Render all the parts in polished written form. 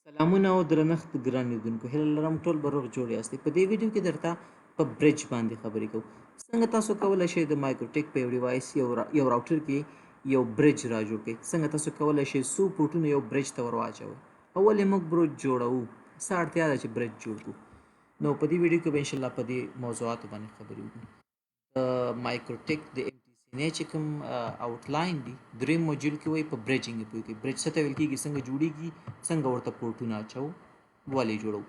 سلامونه او درنښت ګران لیدونکو هیله لرم ټول به روغ جوړ یاستئ په دې ویډیو کې درته په برج باندې خبرې کوو څنګه تاسو کولی شئ د مایکروټیک په یو ډیوایس یو راوټر کې یو برج را جوړ کړئ څنګه تاسو کولی شئ څو پورټونه یو برج ته ور واچوئ اول یې موږ برج جوړوو څه اړتیا ده چې برج جوړ کړو نو په دې ویډیو کې به انشاءالله په دې موضوعاتو باندې خبرې وکړو مایکروټیک د MTCNA چې کوم آوټلاین دي دریم موډیول کې وایي په برجینګ یې پوه کړئ برج څه ته ویل کېږي څنګه جوړیږي څنګه ورته پورټونه اچوو ولې جوړو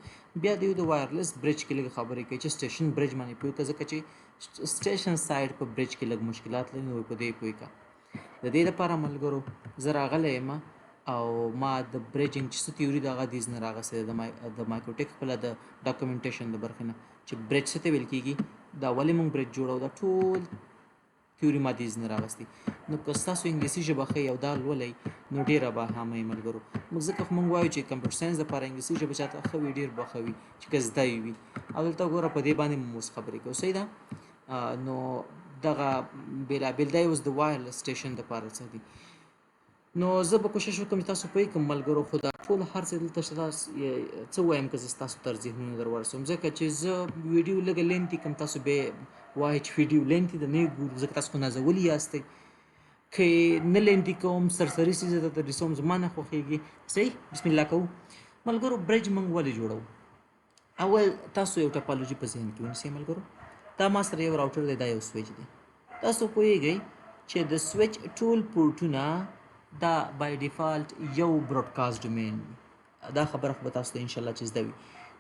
بیا د یو د وایرلیس برج کې لږ خبرې کوي چې سټیشن برج باندې پوه کړه ځکه چې سټیشن سایډ په برج کې لږ مشکلات لري نو په دې پوه کړه د دې لپاره ملګرو زه راغلی یم او ما د برجینګ چې څه تیوري د هغه دیز نه راغستی د مایکروټیک خپله د ډاکومنټیشن د برخې نه چې برج څه ته ویل کېږي دا ولې موږ برج جوړو دا ټول تیوري ما دیز نه راغستی نو که ستاسو انګلیسي ژبه ښه او دا لولئ نو ډېره به هامئ ملګرو موږ ځکه موږ وایو چې کمپیوټر ساینس دپاره انګلیسي ژبه چاته ښه وي ډېر به ښه وي چې که زده یې وي او دلته ګوره په دې باندې مو اوس خبرې کوو صحیح ده نو دغه بېلابېل دا اوس د وایرلس سټیشن دپاره څه دي نو زه به کوشش وکړم چې تاسو پوه کړم ملګرو خو دا ټول هر څه دلته څه وایم که زه ستاسو تر ذهنونو در ورسوم ځکه چې زه ویډیو لږه لینتي کوم تاسو بیا وایئ چې ویډیو لینتي ده نه یې ګورو ځکه تاسو خو نازولي یاستئ که نه لینتي کوم سرسري څیزه درته رسوم زما نه خوښېږي صحیح بسم الله کوو ملګرو برج موږ ولې جوړوو اول تاسو یو ټپالوجي په ذهن کې ونیسئ ملګرو دا ما سره یو راوټر دی دا یو سویچ دی تاسو پوهیږئ چې د سویچ ټول پورټونه دا بای ډیفالت یو براډکاسټ ډومین وي دا خبره خو به تاسو ته انشاءالله چې زده وي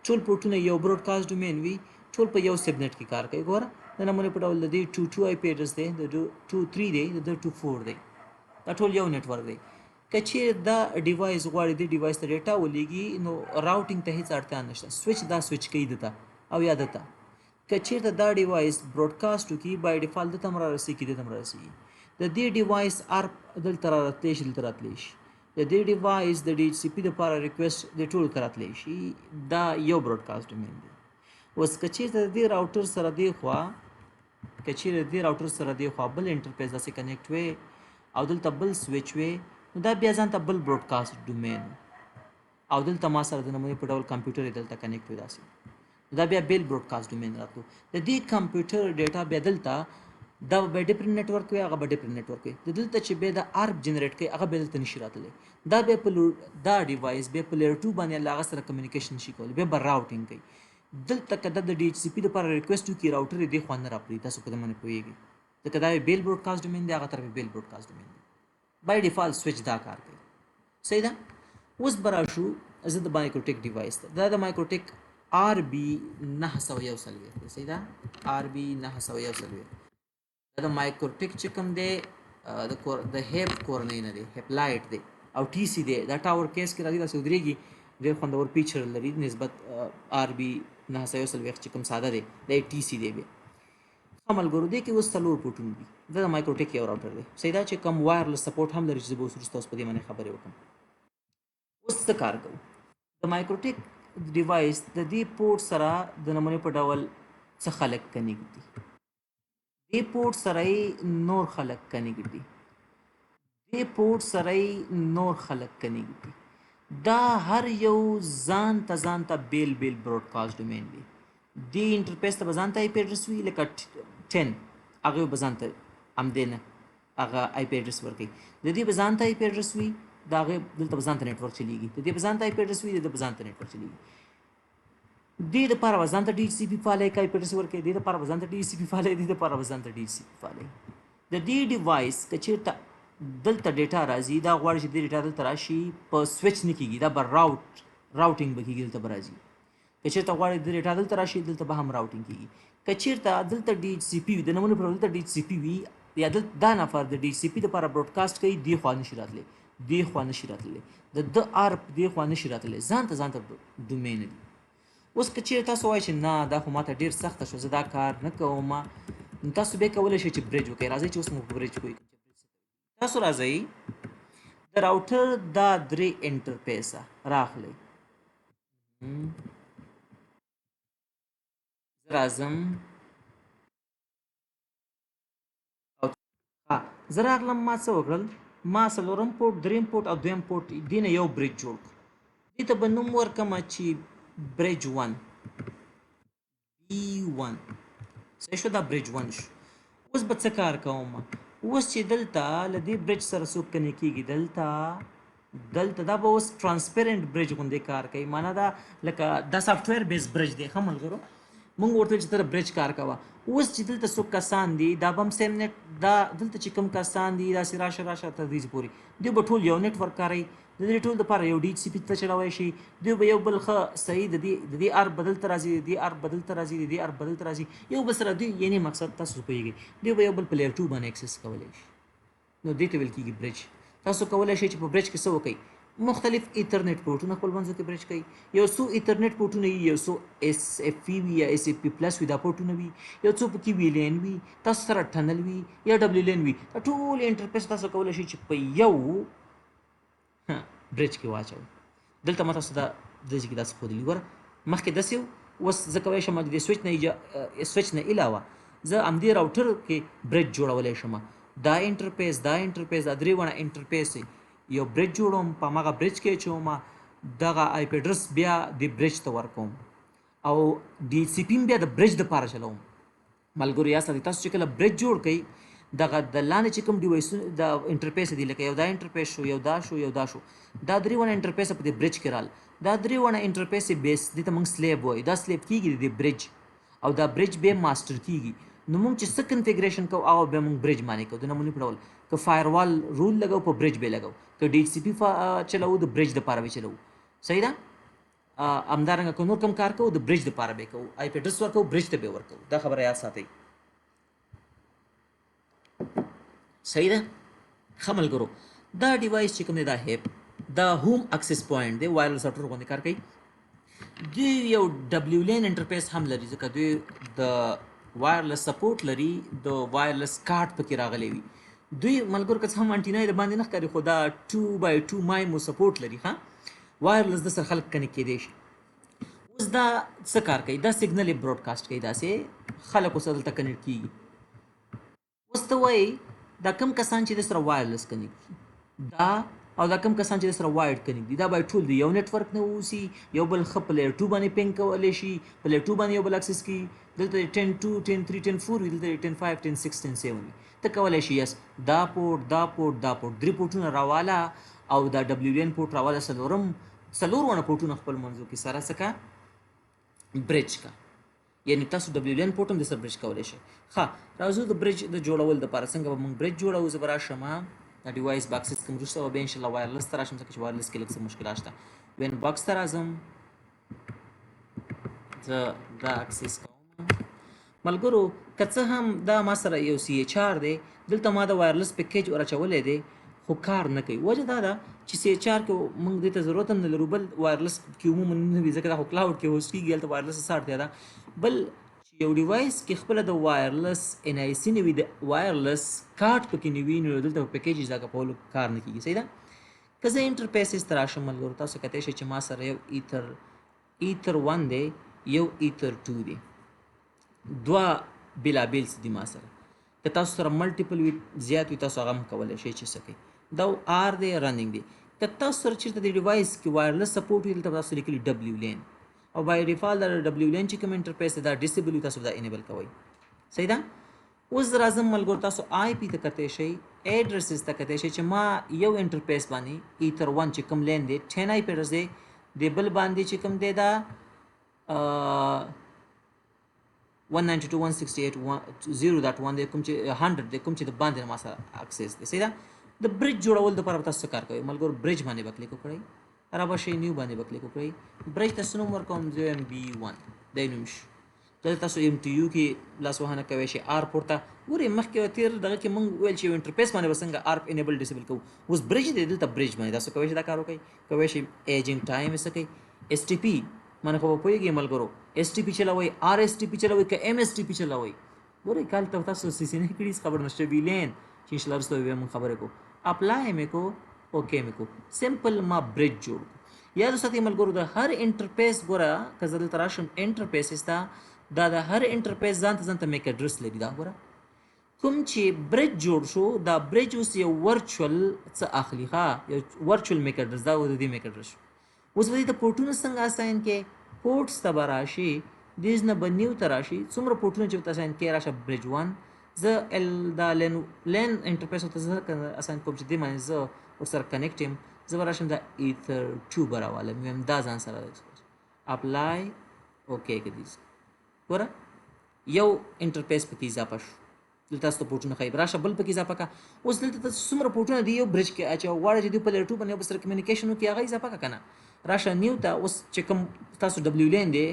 ټول پورټونه یو براډکاسټ ډومین وي ټول په یو سبنیټ کې کار کوي ګوره د نمونې په ډول د دې 2 آی پی ایډرس دی د 2 3 دی د 2 4 دی دا ټول یو نیټورک دی که چیرې دا ډیوایس غواړي دې ډیوایس ته ډیټا ولېږي نو راوټینګ ته هېڅ اړتیا نشته سویچ دا سویچ کوي دته او یا دته که چیرته دا ډیوایس براډکاسټ وکړي بای ډیفالت دته هم رارسېږي که دته هم رارسېږي د دې ډیوایس ارپ دلته راتلی شي دلته راتلی شي د دې ډیوایس د ډي ایچ سی پي دپاره ریکویسټ د ټولو ته راتلی شي دا یو براډکاسټ ډومین دی اوس که چیرته د دې راوټر سره دې خوا بل انټرفیس داسې کنیکټ وی او دلته بل سویچ وی نو دا بیا ځان ته بل براډکاسټ ډومین او دلته ما سره د نمونې په ډول کمپیوټر یې دلته کنیکټ وی داسې دا بیا بیل براډکاسټ ډومین راتلو د دې کمپیوټر ډیټا بیا دلته دا به ډیفرنٹ نیټورک وي هغه به ډیفرنٹ نیټورک وي د دلته چې بیا د آرپ جنریټ کوي هغه بیا دلته نشي راتلی دا بیا په دا ډیوایس بیا په لیر 2 باندې له هغه سره کمیونیکیشن شي کولی بیا به راوټینګ کوي دلته که دا د ډي ایچ سی پي دپاره ریکویسټ وکړي راوټر یې دې خوا نه راپرېږي تاسو په دې باندې پوهېږئ ځکه دا یو بیل براډکاسټ ډومین دی هغه طرف یې بیل براډکاسټ ډومین دی بای ډیفالت سویچ دا کار کوي صحیح ده اوس به راشو زه د مایکروټیک ډیوایس ته دا د مایکروټیک RB 941 دی صحیح ده RB 941 دا د مایکروټیک چې کوم دی د هیپ کورنۍ نه دی هیپ لایټ دی او ټي سی دی دا ټاور کیس کې راځي داسې ودرېږي ډېر خوندور پیچر لري نسبت RB 941 چې کوم ساده دی دا ټي سی دی بیا ښه ملګرو دې کې اوس څلور پورټونه دي دا د مایکروټیک یو راوټر دی صحیح ده چې کوم وایرلس سپورټ هم لري چې زه به اوس وروسته اوس په دې باندې خبرې وکړم اوس څه کار کوو د مایکروټیک ډیوایس د دې پورټ سره د نمونې په ډول څه خلک کنیکټ دي دې پورټ سره نور خلک کنیکټ دي دا هر یو ځان ته بیل براډکاسټ ډومین دی دې انټرفیس ته به ځان ته آی پی ایډرس وي لکه 10 هغه به ځان ته همدې نه هغه آی پی ایډرس ورکوي د دې به ځان ته آی پی ایډرس وي د هغې دلته به ځان ته نیټورک چلیږي د دې به ځان ته آی پی ایډرس وي د دې به ځان ته نیټورک چلیږي دې دپاره به ځان ته ډي ایچ سی پي فایل آی پی ایډرس ورکوي دې دپاره به ځان ته ډي ایچ سی پي فایل دې دپاره به ځان ته ډي ایچ سی پي فایل د دې ډیوایس که چېرته دلته ډیټا راځي دا غواړي چې دې ډیټا دلته راشي په سویچ نه کېږي دا به راوټینګ به کېږي دلته به راځي که چېرته غواړي د ډیټا دلته راشي دلته به هم راوټینګ کېږي که چېرته دلته ډي ایچ سی پي وي د نمونې پر دلته ډي ایچ سی پي وي یا دا نفر د ډي ایچ سی پي دپاره براډکاسټ کوي دې خوا نشي راتلی دې خوا نشي راتلی د آرپ دې خوا نشي راتلی ځان ته ډومین دي اوس که چېرې تاسو وایئ چې نه دا خو ماته ډېر سخته شو زه دا کار نه کوم نو تاسو بیا کولی شئ چې برج وکړئ راځئ چې اوس مو په برج کوئ تاسو راځئ د راوټر دا درې انټرفیسه راخلئ زه راځم زه راغلم ما څه وکړل ما څلورم پورټ دریم پورټ او دویم پورټ دې نه یو برج جوړ کړ دې ته به نوم ورکړم چې برج 1 B1 صحیح شو دا برج 1 شو. اوس به څه کار کوم؟ اوس چې دلته له دې برج سره څوک کنیکټ کېږي دلته دا به اوس ټرانسپیرنٹ برج غوندې کار کوي. معنا دا لکه دا سافټویر بیس برج دی ښه ملګرو. مونږ ورته چې ته برج کار کوه. اوس چې دلته څوک کسان دي دا به هم سیم نیټ دا دلته چې کوم کسان دي داسې راشه تر دې پورې دوی به ټول یو نیټورک کاروي. د دې ټول دپاره یو ډي ایچ سی پي ته چلوی شي. دوی به یو بل ښه صحیح د دې ار بدل ته راځي د دې ار بدل ته راځي د دې ار بدل ته راځي یو بل سره دوی یعنې مقصد تاسو پوهېږئ دوی به یو بل په لیئر 2 باندې اکسس کولی شي. نو دې ته ویل کېږي برج. تاسو کولی شئ چې په برج کې څه وکئ مختلف ایترنیټ پورټونه خپل منځو کې برج کوي. یو څو ایترنیټ پورټونه وي یو څو اس اف پي وي یا اس اف پي پلس وي دا پورټونه وي یو څو پکې وی لین وي تاسو سره ټنل وي یا ډبلیو لین وي دا ټول انټرفیس تاسو کولی شئ چې په یو برج کې واچوئ. دلته ما تاسو ته داسې کې داسې ښودلي ګوره مخکې داسې و اوس زه کولی شم د دې سویچ نه علاوه زه همدې راوټر کې برج جوړولی شم. دا انټرفیس دا درې وړه انټرفیس یو برج جوړوم په هماغه برج کې اچوم دغه آی پی اډرس بیا د برج ته ورکوم او ډي سی پي بیا د برج دپاره چلوم. ملګرو یا ساتي تاسو چې کله برج جوړ کړئ دغه د لاندې چې کوم ډیوایسونه د انټرفیس دي لکه یو دا انټرفیس شو یو دا شو دا درې ونه انټرفیس په دې برج کې رال دا درې ونه انټرفیس بیس دې ته موږ سلیب وایو دا سلیب کېږي د برج او دا برج بیا ماسټر کېږي. نو موږ چې څه کنفیګریشن کوو هغه بیا موږ برج باندې کوو د نمونې په ډول که فایروال رول لګو په برج به لګو که ډي ایچ سی پي چلوو د برج دپاره به چلوو صحیح ده. همدارنګه که نور کوم کار کوو د برج دپاره به کوو آی پی اډرس ورکوو برج ته به ورکوو. دا خبره یاد ساتئ صحیح ده. ښه ملګرو دا ډیوایس چې کوم دی دا هیپ دا هوم اکسس پوینټ دی وایرلس راوټر غوندې کار کوي. دوی یو ډبلیو لین انټرفیس هم لري ځکه دوی د وایرلس سپورټ لري د وایرلس کارت پکې راغلی وي. دوی ملګرو که څه هم انټینا یې د باندې نه ښکاري خو دا 2x2 مایمو سپورټ لري ښه وایرلس د سره خلک کنیکټ کېدی شي. اوس دا څه کار کوي دا سیګنل یې براډکاسټ کوي داسې خلک اوس دلته کنیکټ کېږي. اوس ته وایي دا کم کسان چې د سره وایرلس کنیکټ دا او دا کم کسان چې د سره وایرډ کنیکټ دي دا باید ټول د یو نیټورک نه اوسي یو بل ښه په لیئر 2 باندې پینګ کولی شي په لیئر 2 باندې یو بل اکسس کړي. دلته 10.2 10.3 10.4 وي دلته 10.5 10.6 10.7 وي ته کولی شي یس دا پورټ درې پورټونه راواله او دا ډبلیو لین پورټ راواله څلور ونه پورټونه خپل منځو کې سره څه کا برج کا یعنی تاسو ډبلیو لین پورټ هم د سره برج کولی شئ. ښه راځو د برج د جوړول دپاره څنګه به موږ برج جوړوو. زه به راشم دا ډیوایس باکسز کوم وروسته به بیا انشاءالله وایرلس ته راشم ځکه چې وایرلس کې لږ څه مشکلات شته. وین باکس ته راځم زه دا اکسس کوم. ملګرو که څه هم دا ما سره یو سی ایچ آر دی دلته ما د وایرلس پیکیج ور دی خو کار نه کوي. وجه دا ده چې سی ایچ آر کې موږ دې ته ضرورت هم نه لرو بل وایرلس کې عموما نه وي ځکه دا خو کلاوډ کې هوسټ کېږي هلته وایرلس څه اړتیا ده. بل چې یو ډیوایس کې خپله د وایرلس ان آی سي نه وي د وایرلس کارت پکې نه وي نو دلته په پیکیج اضافه کولو کار نه کېږي صحیح ده. که زه انټرفیسز ته راشم ملګرو تاسو کتلی شئ چې ما سره یو ایتر 1 دی یو ایتر 2 دی دوه بېلابېل څه دي ما سره. که تاسو سره ملټیپل وي زیات وي تاسو هغه هم کولی شئ چې څه کوئ دا آر دی رننګ دی. که تاسو سره چېرته د ډیوایس کې وایرلس سپورټ وي دلته تاسو لیکلي ډبلیو لین او بای ډیفالت دا ډبلیو لین چې کوم انټرفیس دی دا ډیسیبل وي تاسو دا انیبل کوئ صحیح ده. اوس راځم ملګرو تاسو آی پی ته کتلی شئ ایډرسز ته کتلی شئ چې ما یو انټرفیس باندې ایتر 1 چې کوم لین دی 10 آی پی اډرس دی د بل باندې چې کوم دی دا 192.168.0.1 دی کوم چې 100 دی کوم چې د باندې ما سره اکسس دی صحیح ده. د برج جوړول دپاره تاسو څه کار کوئ ملګرو برج باندې به کلیک وکړئ را به شئ نیو باندې به کلیک وکړئ برج ته څه نوم ورکوم زه یم B1 دی نوم شو. دلته تاسو ایم ټي یو کې لاسوهنه کوی شئ آر پورته ګورئ مخکې تېر دغه کې موږ ویل چې یو انټرفیس باندې به څنګه آرپ انیبل ډیسیبل کوو اوس برج دی دلته برج باندې تاسو کوی شئ دا کار وکړئ کوی شئ ایجنټ ټایم یې څه کوئ ایس ټي پي مانه خو به پوهېږئ ملګرو ایس ټي پي چلوئ آر ایس ټي پي چلوئ که ایم ایس ټي پي چلوئ ګورئ کال ته تاسو سیسې نه کړي خبر نشته وی لین چې انشاءالله وروسته بیا موږ خبرې کوو. اپلای مې کو اوکې مې کو سمپل ما برج جوړ یاد وساتئ ملګرو د هر انټرفیس ګوره که زه دلته راشم انټرفیسز ته دا د هر انټرفیس ځان ته میک اډرس لري دا ګوره کوم چې برج جوړ شو دا برج اوس یو ورچوال څه اخلي ښه یو ورچوال میک اډرس دا د دې میک اډرس شو اوس به د پورټونو څنګه اساین کې پورټس ته به راشي دیز نه به نیو ته راشي څومره پورټونه چې ورته اساین کې راشه برج 1 زه دا لین انټرفیس ورته زه اساین کوم چې دې باندې زه ورسره کنیکټ یم زه به راشم دا ایتر 2 به راوالم یم دا ځان سره اپلای اوکې کړئ ګوره یو انټرفیس پکې اضافه شو دلته تاسو ته پورټونه ښایي راشه بل پکې اضافه کړه اوس دلته تاسو څومره پورټونه دي یو برج کې اچوه غواړئ چې دوی په لییر 2 باندې یو بل سره کمیونیکیشن وکړي هغه اضافه کړه که نه راشه نیو ته اوس چې کوم تاسو ډبلیو لین دی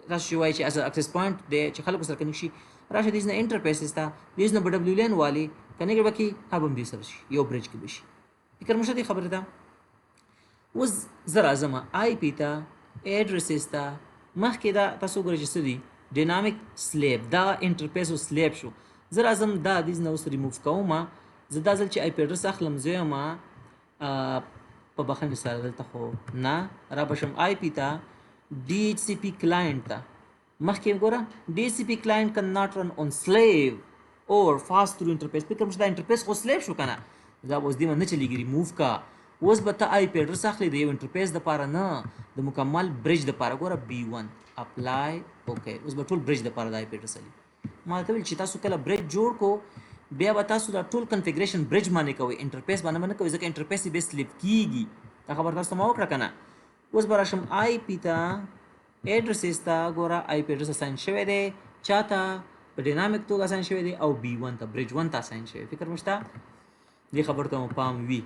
تاسو چې وایي چې از اکسس پوینټ دی چې خلکو سره کنیکټ شي راشه دیز نه انټرفیسز ته دیز نه به ډبلیو لین والي کنیکټ به کړي هغه هم دې سره شي یو برج کې به شي فکر مو شته دې خبرې ته اوس زه راځم آی پی ته ایډرسز ته مخکې دا تاسو وګورئ چې څه دي ډینامیک سلیب دا انټرفیس او سلیب شو زه راځم دا دیز نه اوس ریموف کوم زه دا ځل چې آی پی اډرس اخلم زه یم په بخښنې سره دلته خو نه را بشم آی پی ته D H C P client था मख के गोरा D H C P client can not run on slave और फास्ट थ्रू इंटरफेस फिक्र मुझे इंटरफेस को स्लेव शो करना जब उस दिन न चलेगी रिमूव का उस बता आई पी एड्रेस आखली दे इंटरफेस द पारा ना द मुकम्मल ब्रिज द पारा गोरा B1 अप्लाई ओके उस बटूल ब्रिज द पारा the I P address Ali मतलब चिता सु कला ब्रिज जोड़ को बया बता सु द टूल कॉन्फ़िगरेशन ब्रिज माने कोई इंटरफेस माने कोई जगह इंटरफेस बे स्लिप कीगी ता खबर तاسو ما وکړه کنه اوس به راشم آی پی ته ایډرسز ته ګوره آی پی ایډرس اساین شوی دی چاته په ډینامیک توګه اساین شوی دی او B1 ته برج 1 ته اساین شوی فکر مو شته دې خبرو ته مو پام وي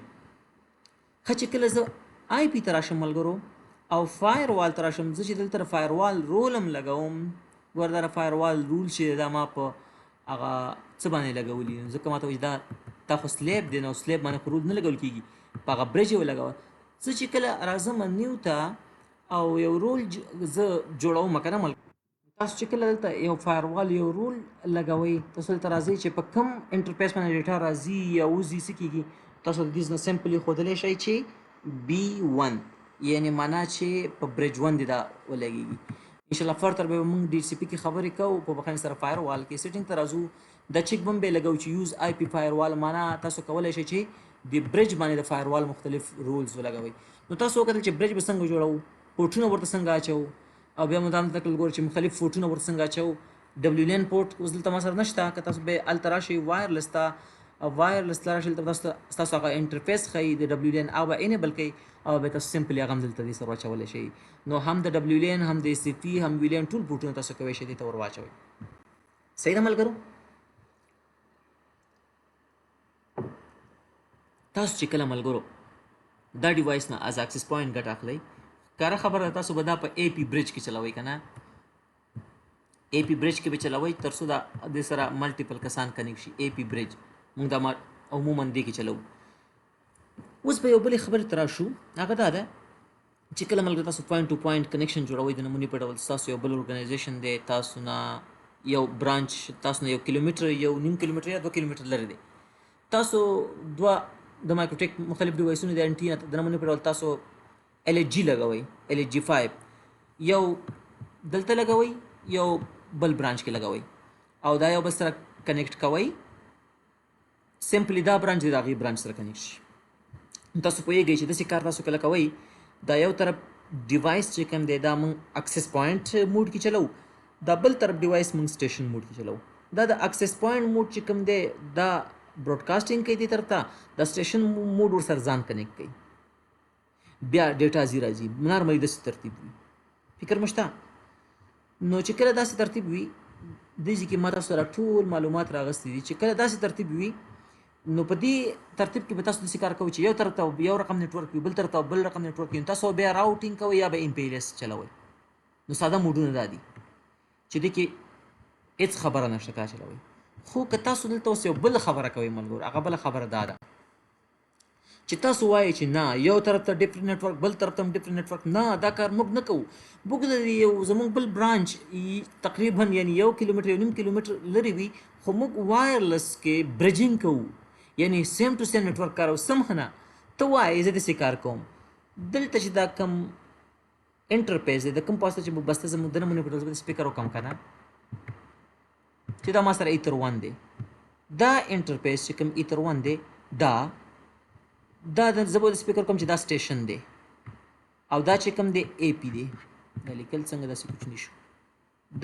ښه چې کله زه آی پی ته راشم ملګرو او فایر وال ته راشم زه چې دلته فایر وال رول هم لګوم ګوره دا فایر وال رول چې دا ما په هغه څه باندې لګولي ځکه ما ته وایي دا خو سلیب دی نو سلیب باندې خو رول نه لګول کېږي په هغه برج یې ولګوه زه چې کله راځم نیو ته او یو رول زه جوړوم که نه تاسو چې کله دلته یو فایروال یو رول لګوئ تاسو دلته راځئ چې په کوم انټرفیس باندې ډیټا راځي یا وځي څه کېږي تاسو د دې نه سمپلي ښودلی شئ چې B1 یعنې معنا چې په برج 1 دی دا ولګېږي انشاءالله فردر به موږ ډي سی پي کې خبرې کوو په بخښنې سره فایروال کې سیټینګ ته راځو دا چیک بم به لګو چې یوز آی پی فایروال معنا تاسو کولی شئ چې د برج باندې د فایروال مختلف رولز ولګوئ نو تاسو وکتل چې برج به څنګه جوړو پورټونه ورته څنګه اچو او بیا مو دا هم تکل ګورو چې مختلف پورټونه ورته څنګه اچو ډبلیو لین پورټ اوس دلته ما سره نشته که تاسو به هلته راشئ وایرلس ته وایرلس ته راشئ دلته ستاسو هغه انټرفیس ښایي د ډبلیو لین او به انیبل کوي او بیا تاسو سمپلي هغه هم دلته دې سره واچولی شئ نو هم د ډبلیو لین هم د سی پي هم وی لین ټول پورټونه تاسو کولی شئ دې ته ور واچوئ صحیح ده ملګرو تاسو چې کله ملګرو دا ډیوایس نه از اکسس پوینټ ګټه اخلئ کاره خبره ده تاسو به دا په اے پی برج کې چلوئ که نه اے پی برج کې به چلوئ تر څو دا د سره ملټیپل کسان کنیکټ شي اے پی برج موږ دا عموما دې کې چلو اوس به یو بلې خبرې ته راشو هغه دا ده چې کله ملګرو تاسو پوینټ ټو پوینټ کنیکشن جوړوئ د نمونې په ډول ستاسو یو بل ارګنایزیشن دی تاسو نه یو برانچ تاسو نه 1 کیلومتر یو نیم کیلومتر یا 2 کیلومتر لرې دی تاسو دوه د مایکروټیک مختلف ډیوایسونو د انټینا د نمونې په ډول تاسو LHG لګوئ LHG 5 یو دلته لګوئ یو بل برانچ کې لګوئ او دا یو بل سره کنیکټ کوئ سمپلی دا برانچ د هغې برانچ سره کنیکټ شي تاسو پوهیږئ چې داسې کار تاسو کله کوئ دا یو طرف ډیوایس چې کوم دی دا موږ اکسس پوینټ موډ کې چلو دا بل طرف ډیوایس موږ سټیشن موډ کې چلو دا د اکسس پوینټ موډ چې کوم دی دا براډکاسټینګ کوي دې طرف ته د سټیشن موډ ورسره ځان کنیکټ کوي بیا ډیټا ځي راځي نارملي داسې ترتیب وي فکر مو شته نو چې کله داسې ترتیب وي دې ځای کې ما تاسو سره ټول معلومات راغستي دي چې کله داسې ترتیب وي نو په دې ترتیب کې به تاسو داسې کار کوئ چې یو طرف ته یو رقم نیټورک وي بل طرف ته بل رقم نیټورک وي تاسو بیا راوټینګ کوئ یا به MPLS چلوئ نو ساده موډونه دا دي چې دې کې هېڅ خبره نشته کا چلوئ خو که تاسو دلته اوس یو بل خبره کوئ ملګرو هغه بله خبره دا ده چې تاسو وایئ چې نه یو طرف ته ډفرنټ نیټورک بل طرف ته هم ډفرنټ نیټورک نه دا کار موږ نه کوو موږ د یو زموږ بل برانچ تقریبا یعنی 1 کیلومتر یو نیم کیلومتر لرې وي خو موږ وایرلس کې برجینګ کوو یعنی سیم ټو سیم نیټورک کارو سمه نه ته وایې زه داسې کار کوم دلته چې دا کم انټرفیس دی د کوم پاسته چې بسته زموږ د نمونې په ډول سپیکر وکړم که نه چې دا ما سره ایتر 1 دی دا انټرفیس چې کوم ایتر 1 دی دا د زه به د سپیکر کوم چې دا سټیشن دی او دا چې کوم دی اے پی دی دا لیکل څنګه داسې کوچني شو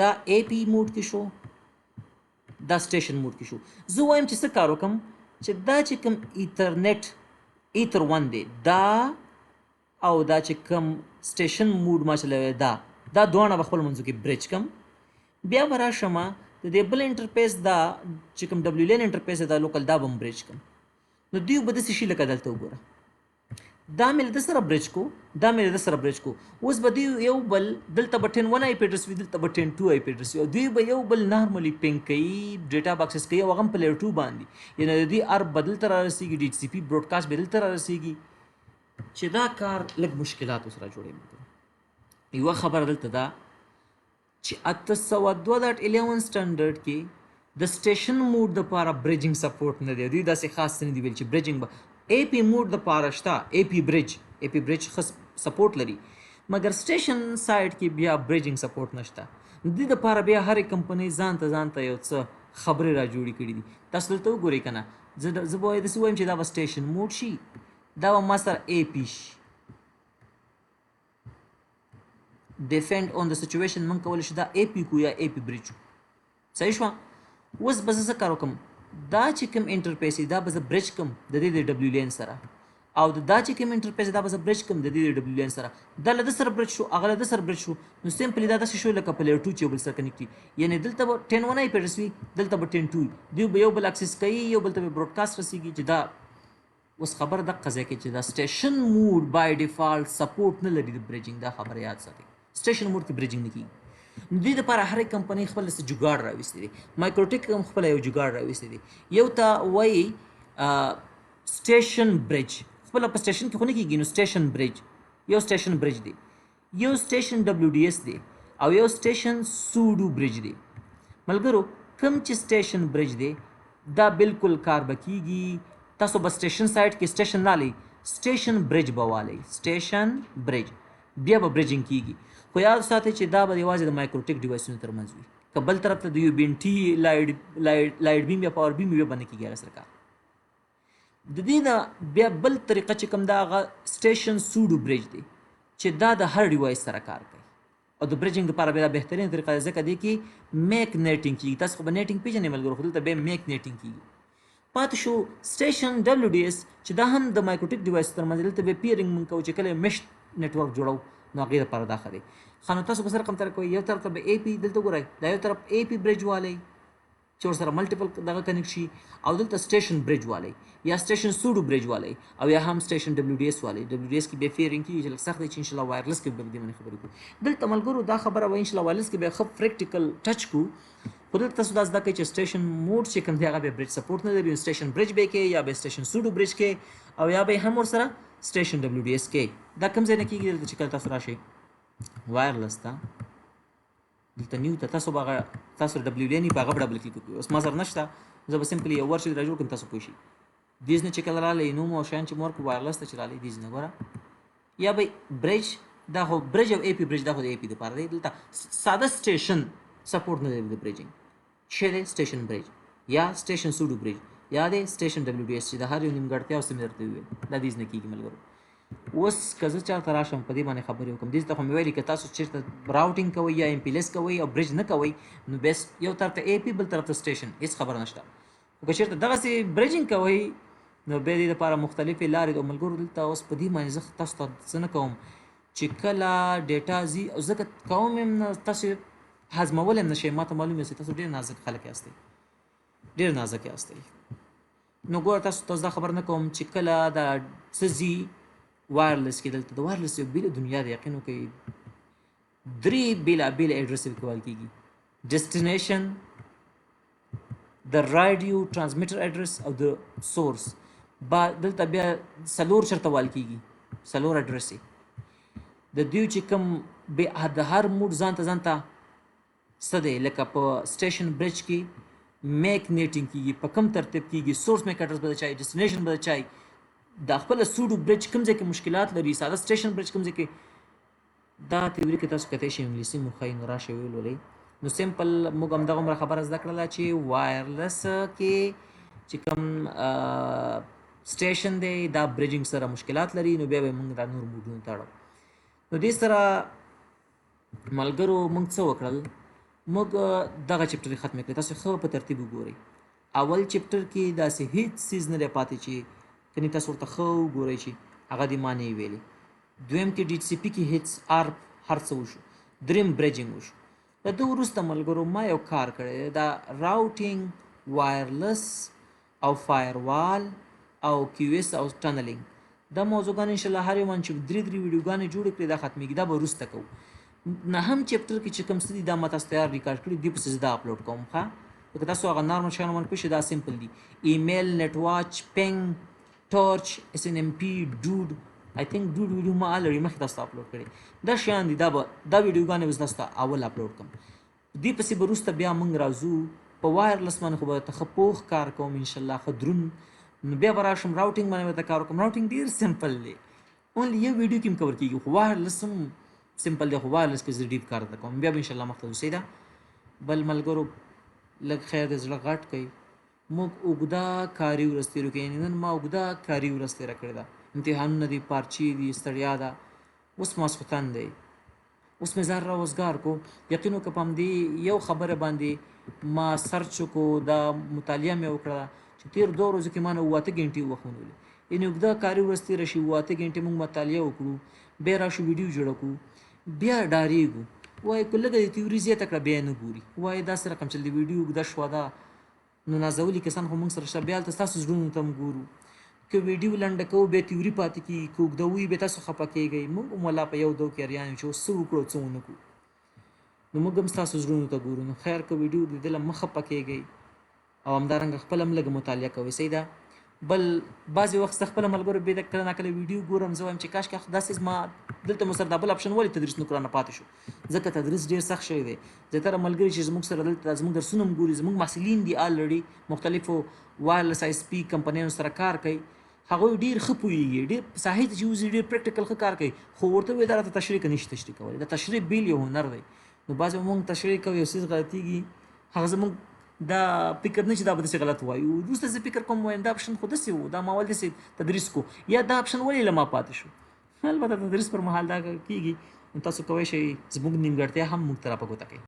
دا اے پی موډ کې شو دا سټیشن موډ کې شو زه وایم چې څه کار وکړم چې دا چې کوم ایترنیټ ایتر 1 دی دا او دا چې کوم سټیشن موډ ما چلوي دا دواړه به خپل منځو کې برج کم بیا به راشم د دې بل انټرفیس دا چې کوم ډبلیو لین انټرفیس دا لوکل دا به هم برج کم نو دوی به داسې شي لکه دلته وګوره دا مې له ده سره برج کو دا مې له ده سره برج کو اوس به دوی یو بل دلته به 10.1 آی پی اډرس وي دلته به 10.2 آی پی اډرس وي او دوی به یو بل نارملی پینګ کوي ډیټا باکسز کوي او هغه هم په لیئر 2 باندې یعنې د دوی ار به دلته رارسېږي ډي ایچ سی پي براډکاسټ به دلته رارسېږي چې دا کار لږ مشکلاتو سره جوړوي یوه خبره دلته ده چې 802.11 سټنډرډ کې د سټیشن موډ دپاره برجینګ سپورټ نه دی دوی داسې خاص څه نه دي ویل چې برجینګ به اے پی موډ دپاره شته اے پی برج ښه سپورټ لري مګر سټیشن سایډ کې بیا برجینګ سپورټ نشته د دې دپاره بیا هرې کمپنۍ ځان ته یو څه خبرې را جوړې کړي دي تاسو دلته وګورئ که نه زه به داسې وایم چې دا به سټیشن موډ شي دا به ما سره اے پی شي ډیفینډ آن د سچویشن موږ کولی شو دا اے پی کو یا اے پی برج صحیح شوه اوس به زه څه کار وکړم دا چې کوم انټرفیس دا به زه برج کړم د دې د ډبلیو لین سره او دا چې کوم انټرفیس دا به زه برج کړم د دې د ډبلیو لین سره دا له ده سره برج شو هغه له ده سره برج شو نو سمپلی دا داسې شو لکه په لیئر 2 چې یو بل سره کنیکټ وي یعنې دلته به 10.1 آی پی اډرس وي دلته به 10.2 وي دوی به یو بل اکسس کوي یو بل ته به براډکاسټ رسېږي چې دا اوس خبره دقه ځای کې چې دا سټیشن موډ بای ډیفالټ سپورټ نه لري د برجینګ دا خبره یاد ساتئ سټیشن موډ کې برجینګ نه کیږي نو دوی دپاره هرې کمپنۍ خپل څه جوګاړ راویستی دی مایکروټیک هم خپله یو جوګاړ راویستی دی یو ته وایي سټیشن برج خپله په سټیشن کې خو نه کېږي نو سټیشن برج یو سټیشن برج دی یو سټیشن ډبلیو ډي ایس دی او یو سټیشن سوډو برج دی ملګرو کوم چې سټیشن برج دی دا بالکل کار به کېږي تاسو به سټیشن سایډ کې سټیشن نالی سټیشن برج به والی سټیشن برج بیا به برجینګ کېږي خو یاد ساتئ چې دا به یوازې د مایکروټیک ډیوایسونو ترمنځ وي که بل طرف ته د یو بي ان ټي لایټ بیم یا پاور بیم بیا به نه کېږي هغه سره کار د دې نه بیا بل طریقه چې کوم دا هغه سټیشن سوډو برج دی چې دا د هر ډیوایس سره کار کوي او د برجینګ لپاره بیا بهترین طریقه ده ځکه دی کې میک نیټینګ کېږي تاسو خو به نیټینګ پېژنئ ملګرو خو دلته بیا میک نیټینګ کېږي پاتې شو سټیشن ډبلیو ډي ایس چې دا هم د مایکروټیک ډیوایس ترمنځ دلته بیا پیرینګ مونږ کوو چې کله میش نیټورک جوړو نو هغې دپاره دا ښه دی ښه نو تاسو به سره کوم طرف کوئ یو طرف ته به اے پي دلته ګورئ دا یو طرف اے پي برج والی چې ورسره ملټیپل دغه کنیکټ شي او دلته سټیشن برج والی یا سټیشن سوډو برج والی او یا هم سټیشن ډبلیو ډي ایس والی ډبلیو ډي ایس کې بیا فیرینګ کېږي چې لږ سخت دی چې انشاءالله وایرلس کې به دې باندې خبرې کوو دلته ملګرو دا خبره به انشاءالله وایرلس کې بیا ښه پریکټیکل ټچ کوو خو دلته تاسو دا زده کوئ چې سټیشن موډ چې کوم دی هغه بیا برج سپورټ نه لري سټیشن برج به کې یا به سټیشن سوډو برج کې او یا به هم ورسره سټیشن ډبلیو ډي ایس کې دا کوم ځای نه کېږي دلته چې کله تاسو راشئ وایرلس ته دلته نیو ته تاسو به تاسو ډبلیو لین په هغه ډبل کلیک کوئ اوس ما سره نشته زه به سمپلي یو ورشي را جوړ کړم تاسو پوه شئ دیز نه چې کله رالی نوم او شیان چې مور په وایرلس ته چې رالی دیز نه ګوره یا به برج دا خو برج او اے پی برج دا خو د اے پی دپاره دی دلته ساده سټیشن سپورټ نه لري د برجینګ څه دی سټیشن برج یا سټیشن سوډو برج یا دی سټیشن ډبلیو ډي ایس چې د هر یو نیمګړتیاو څه مې درته وویل دا دیز نه کېږي ملګرو اوس که زه چاته راشم په دې باندې خبرې وکړم دې ته خو مې ویلي که تاسو چېرته راوټینګ کوئ یا ایم پی لیس کوئ او برج نه کوئ نو بیسټ یو طرف ته اے پی بل طرف ته سټیشن هېڅ خبره نشته خو که چېرته دغسې برجینګ کوئ نو بیا دې دپاره مختلفې لارې د ملګرو دلته اوس په دې باندې زه تاسو ته څه نه کوم چې کله ډیټا ځي او ځکه کوم یم نه تاسو هضمول هم نه شئ ما ته معلوم یاستئ تاسو ډېر نازک خلک یاستئ ډېر نازک یاستئ نو ګوره تاسو دا خبر نه کوم چې کله دا څه ځي وایرلس کې دلته د وایرلس یو بېله دنیا د یقین وکړئ 3 بېلابېل اډرس یې کول کېږي ډیسټینیشن د راډیو ټرانسمیټر اډرس او د سورس دلته بیا څلور چېرته وال کېږي څلور اډرس یې د دوی چې کوم د هر موډ ځانته څه دی لکه په سټیشن برج کې میک نیټینګ کېږي په کوم ترتیب کېږي سورس میک اډرس به د چای ډیسټینیشن به د چای دا خپله سوډو برج کوم ځای کې مشکلات لري ساده سټیشن برج کوم ځای کې دا تیوري کې تاسو کتای شئ انګلیسي مو ښایي نو راشئ ولولئ نو سمپل موږ همدغه عمره خبره زده کړله چې وایرلس کې چې کوم سټیشن دی دا برجینګ سره مشکلات لري نو بیا به موږ دا نور موډونو ته اړو نو دې سره ملګرو موږ څه وکړل، موږ دغه چپټر ختم کړی. تاسو ښه په ترتیب وګورئ. اول چپټر کې داسې هیڅ څیز نه دی پاتې چې کني تاسو ورته ښه وګورئ چې هغه دې معنی ویلې. دویم کې ډي سی پي کې هیڅ آرپ هر څه وشو. دریم بریجینګ وشو. د دې وروسته ملګرو ما یو کار کړی دی، دا راوټینګ، وایرلس او فایروال او کیو اس او ټنلینګ، دا موضوعګان انشاءالله هر یو من چې درې ویډیوګانې جوړې کړې دا ختمېږي، دا به وروسته کوو. نهم چپټر کې چې کوم څه دي دا ما تاسو تیار ریکارډ کړي دي، پسې زه دا اپلوډ کوم. ښه لکه تاسو هغه نارمل شیان باندې پوه شئ، دا سمپل دي. ایمیل، نیټ واچ، پینګ، ټارچ، اس ان ام پي، ډوډ، آی تھنک ډوډ ویډیو ما الریډي مخکې تاسو ته اپلوډ کړی. دا شیان دي، دا ویډیوګانې به زه تاسو ته اول اپلوډ کوم. دې پسې به وروسته بیا موږ راځو په وایرلس باندې، خو به ته ښه پوخ کار کوم انشاءالله، ښه دروند. نو بیا به راشم راوټینګ باندې به ته کار وکړم. راوټینګ ډېر سمپل دی، اونلی یو ویډیو کې هم کور کېږي، خو وایرلس هم سمپل دی، خو وایرلس کې زه ډیپ کار درته کوم. بیا به انشاءالله مخته اوسئ. دا بل ملګرو لږ خیر د زړه غټ کوئ. موږ اوږده کاري ورځ تېرو کوي، یعنې نن ما اوږده کاري ورځ تېره کړې ده، امتحانونه دي، پارچې دي، ستړیا ده. اوس ماسخوتن دی، اوس مې ځان راوزګار کو. یقین وکړه په همدې یو خبره باندې ما سرچ وکړو، دا مطالعه مې وکړه چې تېر 2 ورځو کې ما نه 8 ګنټې وخت ونیولې. یعنې اوږده کاري ورځ تېره شي، 8 ګنټې موږ مطالعه وکړو، بیا راشو ویډیو جوړه کړو، بیا ډارېږو، وایي که لږه د تیوري زیاته کړه بیا یې نه ګوري، وایي داسې رقم چې د ویډیو اوږده شوه ده نو نازولي کسان خو موږ سره شته، بیا هلته ستاسو زړونو ته هم ګورو. که ویډیو لنډه کوو بیا تیوري پاتې کېږي، که اوږده وي بیا تاسو خفه کېږئ. موږ هم والله په یو دو کې اریان یو چې اوس څه وکړو څه ونه کړو، نو موږ هم ستاسو زړونو ته ګورو. نو خیر که ویډیو لیدله مه خفه کېږئ او همدارنګه خپله هم لږه مطالعه کوئ. صحیح ده. بل بعضې وخت زه خپله ملګرو بې کله ناکله ویډیو ګورم، زه وایم چې کاشکې داسې زما دلته مو سره دا بل اپشن ولې تدریس نه کړو رانه پاتې شو، ځکه تدریس ډېر سخت شوی دی. زیاتره ملګري چې زموږ سره دلته زموږ درسونه هم ګوري، زموږ محصلین دي الریډي مختلفو وایرلس آی اس پي کمپنیانو سره کار کوي، هغوی ډېر ښه پوهېږي، ډېر په ساحې ته چې وځي ډېر پریکټیکل ښه کار کوي، خو ورته ووایي دا راته تشریح که نشي تشریح کولی. د تشریح بیل یو هنر دی. نو بعضې به مونږ تشریح کوو، یو څیز غلطېږي، هغه زموږ دا فکر نه چې دا به داسې غلط وایو، وروسته زه فکر کوم وایم دا اپشن خو داسې و، دا ما ول داسې تدریس کو، یا دا اپشن ولې له ما پاتې شو. البته تدریس پر مهال دا کېږي، نو تاسو کولی شئ زموږ نیمګړتیا هم موږ ته راپه ګوته کړئ.